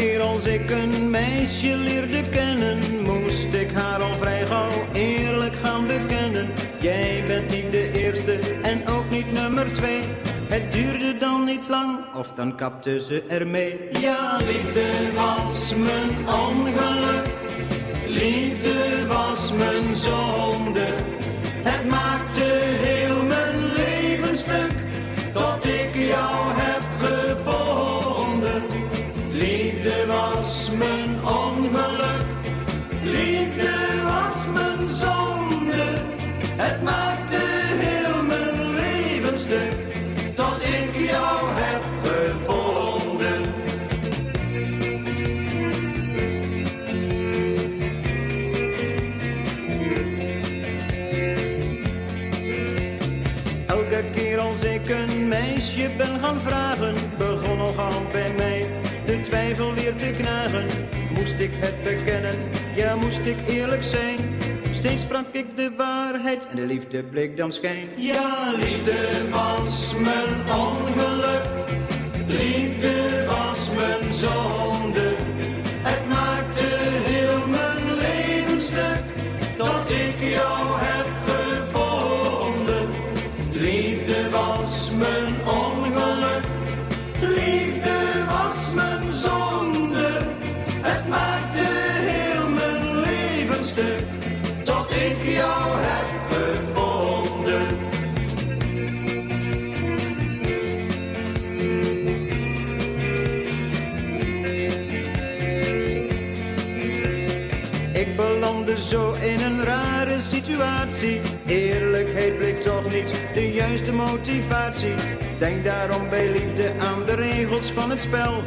keer als ik een meisje leerde kennen, moest ik haar al vrij gauw eerlijk gaan bekennen. Jij bent niet de eerste en ook niet nummer 2. Het duurde dan niet lang, of dan kapte ze ermee. Ja, liefde was mijn ongeluk, liefde was mijn zonde. Het maakte heel mijn leven stuk, tot ik jou heb gevonden. Liefde was mijn ongeluk, liefde was mijn zonde. Het maakte heel mijn leven stuk, tot ik jou heb gevonden. Elke keer als ik een meisje ben gaan vragen, begon al gauw bij mij de twijfel weer te knagen. Moest ik het bekennen, ja moest ik eerlijk zijn. Steeds sprak ik de waarheid en de liefde bleek dan schijn. Ja, liefde was mijn ongeluk, liefde was mijn zonde. Het maakte heel mijn leven stuk, tot ik jou heb gevonden. Liefde was mijn ongeluk, liefde was mijn zonde. Het maakte heel mijn leven stuk, tot ik jou heb gevonden. Ik belandde zo in een rare situatie. Eerlijkheid bleek toch niet de juiste motivatie. Denk daarom bij liefde aan de regels van het spel.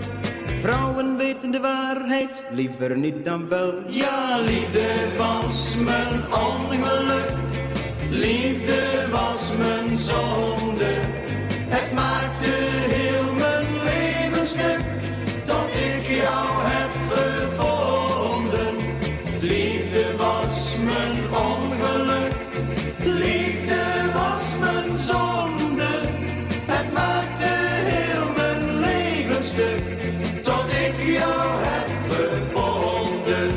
Vrouwen weten de waarheid, liever niet dan wel. Ja, liefde was mijn ongeluk, liefde was mijn zonde. Het maakte heel mijn leven stuk, tot ik jou heb gevonden. Liefde was mijn ongeluk, liefde was mijn zonde. Het maakte heel mijn leven stuk, tot ik jou heb gevonden.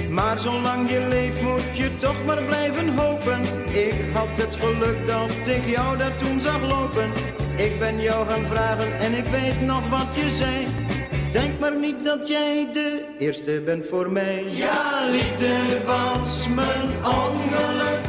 Maar zolang je leeft moet je toch maar blijven hopen. Ik had het geluk dat ik jou daar toen zag lopen. Ik ben jou gaan vragen en ik weet nog wat je zei. Denk maar niet dat jij de eerste bent voor mij. Ja, liefde was mijn ongeluk,